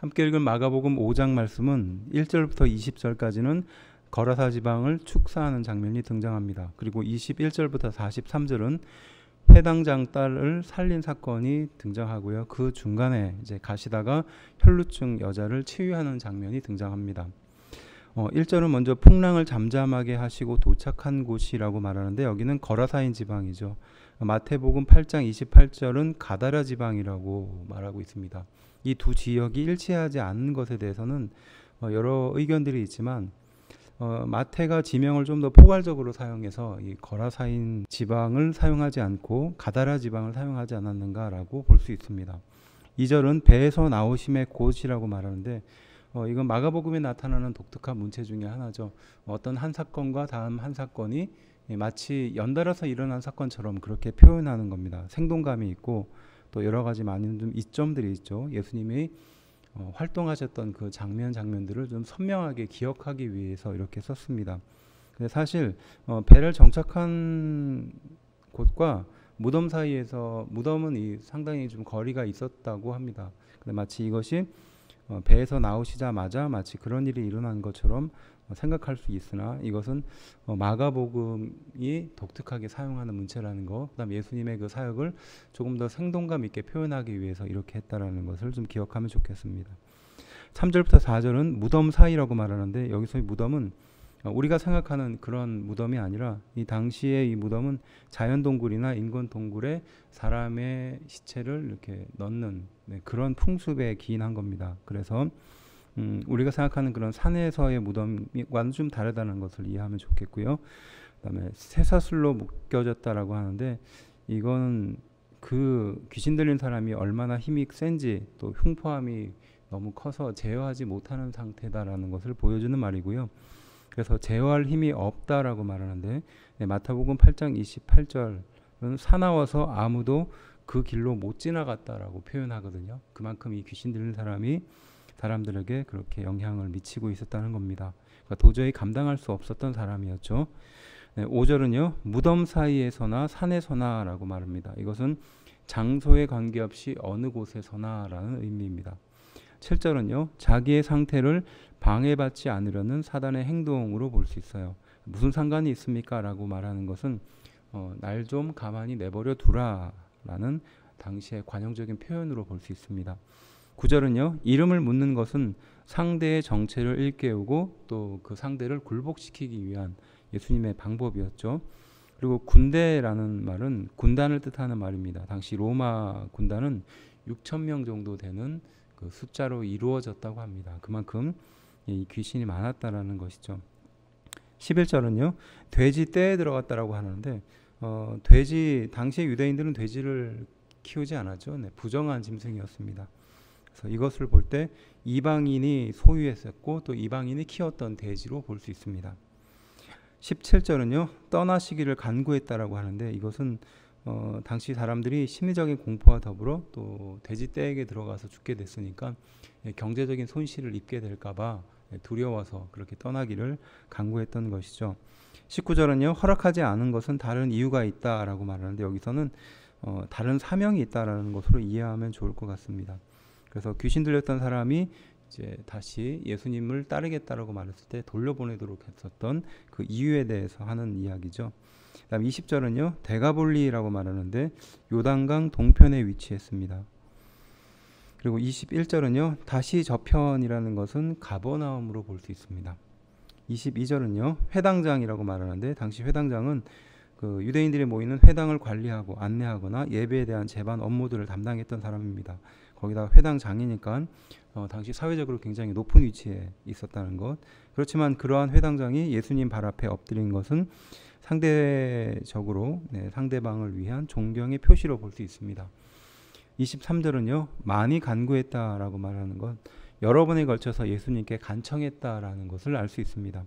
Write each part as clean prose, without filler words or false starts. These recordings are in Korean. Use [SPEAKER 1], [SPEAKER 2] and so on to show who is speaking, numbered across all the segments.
[SPEAKER 1] 함께 읽은 마가복음 5장 말씀은 1절부터 20절까지는 거라사 지방을 축사하는 장면이 등장합니다. 그리고 21절부터 43절은 회당장 딸을 살린 사건이 등장하고요. 그 중간에 이제 가시다가 혈루증 여자를 치유하는 장면이 등장합니다. 1절은 먼저 풍랑을 잠잠하게 하시고 도착한 곳이라고 말하는데 여기는 거라사인 지방이죠. 마태복음 8장 28절은 가다라 지방이라고 말하고 있습니다. 이 두 지역이 일치하지 않는 것에 대해서는 여러 의견들이 있지만 마태가 지명을 좀 더 포괄적으로 사용해서 이 거라사인 지방을 사용하지 않고 가다라 지방을 사용하지 않았는가라고 볼 수 있습니다. 2절은 배에서 나오심의 곳이라고 말하는데 이건 마가복음에 나타나는 독특한 문체 중에 하나죠. 어떤 한 사건과 다음 한 사건이 마치 연달아서 일어난 사건처럼 그렇게 표현하는 겁니다. 생동감이 있고 또 여러 가지 많은 좀 이점들이 있죠. 예수님이 활동하셨던 그 장면들을 좀 선명하게 기억하기 위해서 이렇게 썼습니다. 근데 사실 배를 정착한 곳과 무덤 사이에서 무덤은 상당히 좀 거리가 있었다고 합니다. 근데 마치 이것이 배에서 나오시자마자 마치 그런 일이 일어난 것처럼 생각할 수 있으나 이것은 마가복음이 독특하게 사용하는 문체라는 거, 그다음 예수님의 그 사역을 조금 더 생동감 있게 표현하기 위해서 이렇게 했다라는 것을 좀 기억하면 좋겠습니다. 3절부터 4절은 무덤 사이라고 말하는데 여기서의 무덤은 우리가 생각하는 그런 무덤이 아니라 이 당시에 이 무덤은 자연 동굴이나 인공 동굴에 사람의 시체를 이렇게 넣는 그런 풍습에 기인한 겁니다. 그래서 우리가 생각하는 그런 산에서의 무덤과는 좀 다르다는 것을 이해하면 좋겠고요. 그다음에 쇠사슬로 묶여졌다라고 하는데 이건 그 귀신 들린 사람이 얼마나 힘이 센지 또 흉포함이 너무 커서 제어하지 못하는 상태다라는 것을 보여주는 말이고요. 그래서 제어할 힘이 없다라고 말하는데 마태복음 8장 28절은 사나워서 아무도 그 길로 못 지나갔다라고 표현하거든요. 그만큼 이 귀신 들린 사람이 사람들에게 그렇게 영향을 미치고 있었다는 겁니다. 그러니까 도저히 감당할 수 없었던 사람이었죠. 5절은요. 무덤 사이에서나 산에서나라고 말합니다. 이것은 장소에 관계없이 어느 곳에서나라는 의미입니다. 7절은요. 자기의 상태를 방해받지 않으려는 사단의 행동으로 볼 수 있어요. 무슨 상관이 있습니까? 라고 말하는 것은 날 좀 가만히 내버려 두라라는 당시의 관용적인 표현으로 볼 수 있습니다. 9절은요. 이름을 묻는 것은 상대의 정체를 일깨우고 또 그 상대를 굴복시키기 위한 예수님의 방법이었죠. 그리고 군대라는 말은 군단을 뜻하는 말입니다. 당시 로마 군단은 6,000명 정도 되는 그 숫자로 이루어졌다고 합니다. 그만큼 이 귀신이 많았다라는 것이죠. 11절은요. 돼지 떼에 들어갔다라고 하는데 돼지 당시의 유대인들은 돼지를 키우지 않았죠. 부정한 짐승이었습니다. 그래서 이것을 볼 때 이방인이 소유했었고 또 이방인이 키웠던 돼지로 볼 수 있습니다. 17절은요. 떠나시기를 간구했다라고 하는데 이것은 당시 사람들이 심리적인 공포와 더불어 또 돼지 떼에게 들어가서 죽게 됐으니까 경제적인 손실을 입게 될까봐 두려워서 그렇게 떠나기를 간구했던 것이죠. 19절은요. 허락하지 않은 것은 다른 이유가 있다라고 말하는데 여기서는 다른 사명이 있다라는 것으로 이해하면 좋을 것 같습니다. 그래서 귀신 들렸던 사람이 이제 다시 예수님을 따르겠다라고 말했을 때 돌려보내도록 했었던 그 이유에 대해서 하는 이야기죠. 그다음 20절은요. 데가볼리라고 말하는데 요단강 동편에 위치했습니다. 그리고 21절은요. 다시 저편이라는 것은 가버나움으로 볼 수 있습니다. 22절은요. 회당장이라고 말하는데 당시 회당장은 그 유대인들이 모이는 회당을 관리하고 안내하거나 예배에 대한 제반 업무들을 담당했던 사람입니다. 거기다가 회당장이니까 당시 사회적으로 굉장히 높은 위치에 있었다는 것. 그렇지만 그러한 회당장이 예수님 발 앞에 엎드린 것은 상대적으로 상대방을 위한 존경의 표시로 볼 수 있습니다. 23절은요. 많이 간구했다라고 말하는 것. 여러 번에 걸쳐서 예수님께 간청했다라는 것을 알 수 있습니다.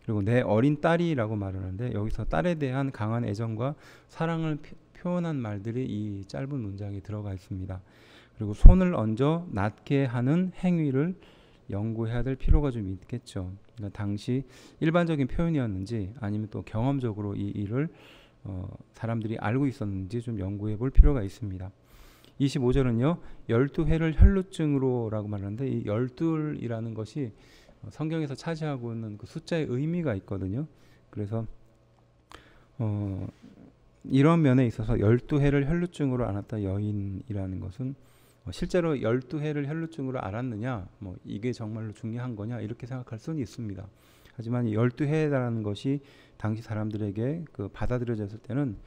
[SPEAKER 1] 그리고 내 어린 딸이라고 말하는데 여기서 딸에 대한 강한 애정과 사랑을 표현한 말들이 이 짧은 문장에 들어가 있습니다. 그리고 손을 얹어 낫게 하는 행위를 연구해야 될 필요가 좀 있겠죠. 그러니까 당시 일반적인 표현이었는지 아니면 또 경험적으로 이 일을 사람들이 알고 있었는지 좀 연구해 볼 필요가 있습니다. 25절은요. 12회를 혈루증으로라고 말하는데 이 12이라는 것이 성경에서 차지하고 있는 그 숫자의 의미가 있거든요. 그래서 이런 면에 있어서 12회를 혈루증으로 앓았다 여인이라는 것은 실제로 12회를 혈루증으로 앓았느냐, 뭐 이게 정말로 중요한 거냐 이렇게 생각할 수는 있습니다. 하지만 이 12회라는 것이 당시 사람들에게 그 받아들여졌을 때는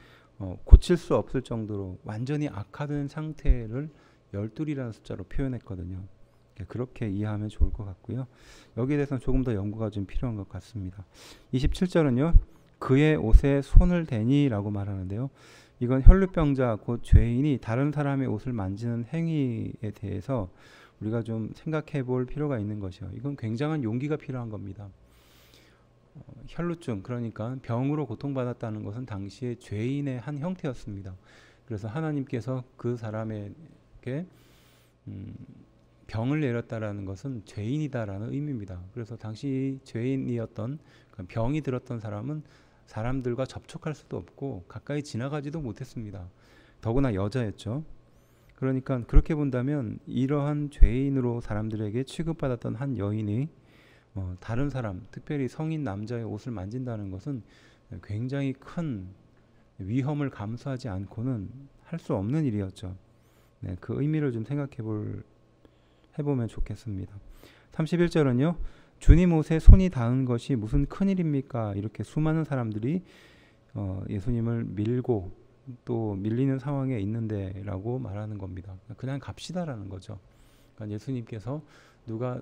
[SPEAKER 1] 고칠 수 없을 정도로 완전히 악화된 상태를 12이라는 숫자로 표현했거든요. 그렇게 이해하면 좋을 것 같고요. 여기에 대해서는 조금 더 연구가 좀 필요한 것 같습니다. 27절은요. 그의 옷에 손을 대니라고 말하는데요. 이건 혈루병자 곧 죄인이 다른 사람의 옷을 만지는 행위에 대해서 우리가 좀 생각해 볼 필요가 있는 것이요. 이건 굉장한 용기가 필요한 겁니다. 혈루증, 그러니까 병으로 고통받았다는 것은 당시에 죄인의 한 형태였습니다. 그래서 하나님께서 그 사람에게 병을 내렸다라는 것은 죄인이다라는 의미입니다. 그래서 당시 죄인이었던 병이 들었던 사람은 사람들과 접촉할 수도 없고 가까이 지나가지도 못했습니다. 더구나 여자였죠. 그러니까 그렇게 본다면 이러한 죄인으로 사람들에게 취급받았던 한 여인이 다른 사람, 특별히 성인 남자의 옷을 만진다는 것은 굉장히 큰 위험을 감수하지 않고는 할 수 없는 일이었죠. 네, 그 의미를 좀 해보면 좋겠습니다. 31절은요. 주님 옷에 손이 닿은 것이 무슨 큰일입니까? 이렇게 수많은 사람들이 예수님을 밀고 또 밀리는 상황에 있는데 라고 말하는 겁니다. 그냥 갑시다라는 거죠. 그러니까 예수님께서 누가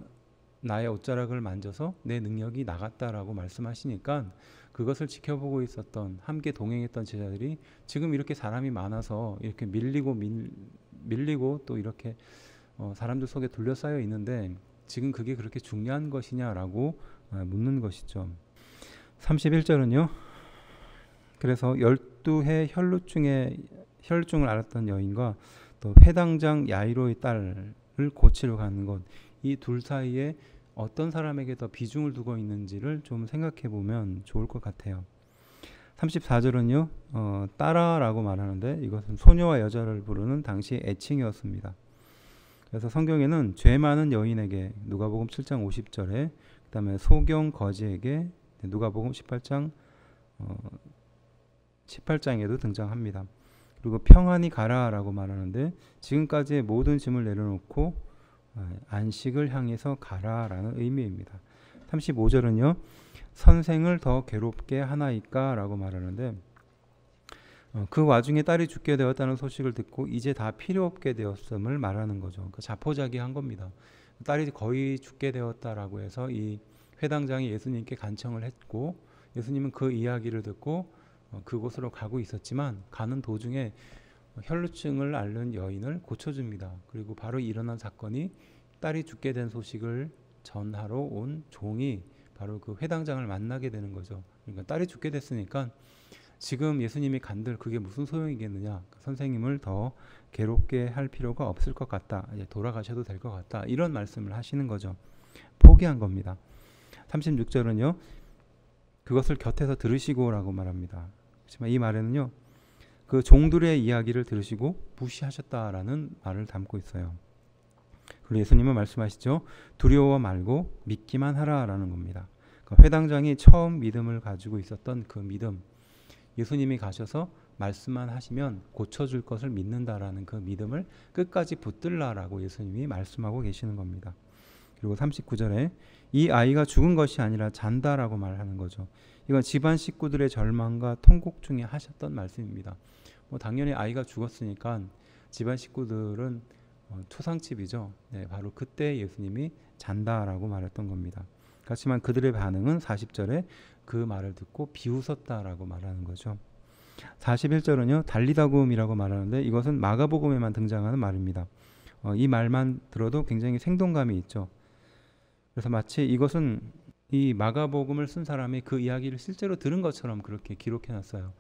[SPEAKER 1] 나의 옷자락을 만져서 내 능력이 나갔다라고 말씀하시니까 그것을 지켜보고 있었던 함께 동행했던 제자들이 지금 이렇게 사람이 많아서 이렇게 밀리고 또 이렇게 사람들 속에 둘러싸여 있는데 지금 그게 그렇게 중요한 것이냐라고 묻는 것이죠. 31절은요. 그래서 12해 혈루증을 앓았던 여인과 또 회당장 야이로의 딸을 고치러 가는 것, 이 둘 사이에 어떤 사람에게 더 비중을 두고 있는지를 좀 생각해 보면 좋을 것 같아요. 34절은요. 딸아라고 말하는데 이것은 소녀와 여자를 부르는 당시의 애칭이었습니다. 그래서 성경에는 죄 많은 여인에게 누가복음 7장 50절에 그다음에 소경 거지에게 누가복음 18장에도 등장합니다. 그리고 평안히 가라라고 말하는데 지금까지의 모든 짐을 내려놓고 안식을 향해서 가라라는 의미입니다. 35절은요. 선생을 더 괴롭게 하나이까 라고 말하는데 그 와중에 딸이 죽게 되었다는 소식을 듣고 이제 다 필요 없게 되었음을 말하는 거죠. 그러니까 자포자기한 겁니다. 딸이 거의 죽게 되었다라고 해서 이 회당장이 예수님께 간청을 했고 예수님은 그 이야기를 듣고 그곳으로 가고 있었지만 가는 도중에 혈루증을 앓는 여인을 고쳐줍니다. 그리고 바로 일어난 사건이 딸이 죽게 된 소식을 전하러 온 종이 바로 그 회당장을 만나게 되는 거죠. 그러니까 딸이 죽게 됐으니까 지금 예수님이 간들 그게 무슨 소용이겠느냐. 선생님을 더 괴롭게 할 필요가 없을 것 같다. 이제 돌아가셔도 될 것 같다. 이런 말씀을 하시는 거죠. 포기한 겁니다. 36절은요. 그것을 곁에서 들으시고라고 말합니다. 하지만 이 말에는요. 그 종들의 이야기를 들으시고 무시하셨다라는 말을 담고 있어요. 그리고 예수님은 말씀하시죠. 두려워 말고 믿기만 하라라는 겁니다. 그 회당장이 처음 믿음을 가지고 있었던 그 믿음, 예수님이 가셔서 말씀만 하시면 고쳐줄 것을 믿는다라는 그 믿음을 끝까지 붙들라라고 예수님이 말씀하고 계시는 겁니다. 그리고 39절에 이 아이가 죽은 것이 아니라 잔다라고 말하는 거죠. 이건 집안 식구들의 절망과 통곡 중에 하셨던 말씀입니다. 당연히 아이가 죽었으니까 집안 식구들은 초상집이죠. 네, 바로 그때 예수님이 잔다라고 말했던 겁니다. 그렇지만 그들의 반응은 40절에 그 말을 듣고 비웃었다라고 말하는 거죠. 41절은요. 달리다굼이라고 말하는데 이것은 마가복음에만 등장하는 말입니다. 이 말만 들어도 굉장히 생동감이 있죠. 그래서 마치 이것은 이 마가복음을 쓴 사람이 그 이야기를 실제로 들은 것처럼 그렇게 기록해놨어요.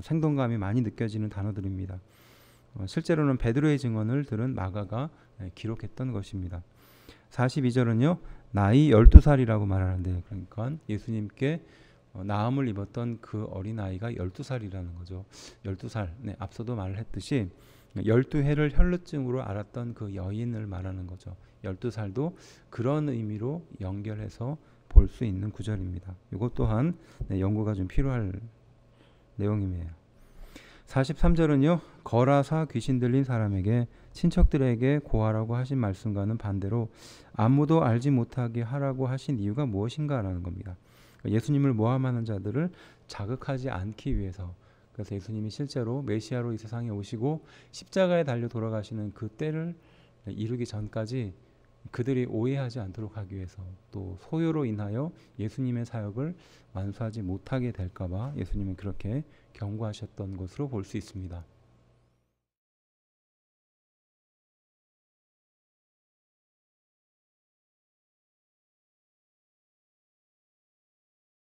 [SPEAKER 1] 생동감이 많이 느껴지는 단어들입니다. 실제로는 베드로의 증언을 들은 마가가 기록했던 것입니다. 42절은요. 나이 12살이라고 말하는데 그러니까 예수님께 나음을 입었던 그 어린아이가 12살이라는 거죠. 12살. 네, 앞서도 말을 했듯이 12해를 혈루증으로 앓았던 그 여인을 말하는 거죠. 12살도 그런 의미로 연결해서 볼 수 있는 구절입니다. 이것 또한 연구가 좀 필요할 내용이에요. 43절은요. 거라사 귀신 들린 사람에게 친척들에게 고하라고 하신 말씀과는 반대로 아무도 알지 못하게 하라고 하신 이유가 무엇인가라는 겁니다. 예수님을 모함하는 자들을 자극하지 않기 위해서, 그래서 예수님이 실제로 메시아로 이 세상에 오시고 십자가에 달려 돌아가시는 그 때를 이루기 전까지 그들이 오해하지 않도록 하기 위해서, 또 소요로 인하여 예수님의 사역을 완수하지 못하게 될까 봐 예수님은 그렇게 경고하셨던 것으로 볼 수 있습니다.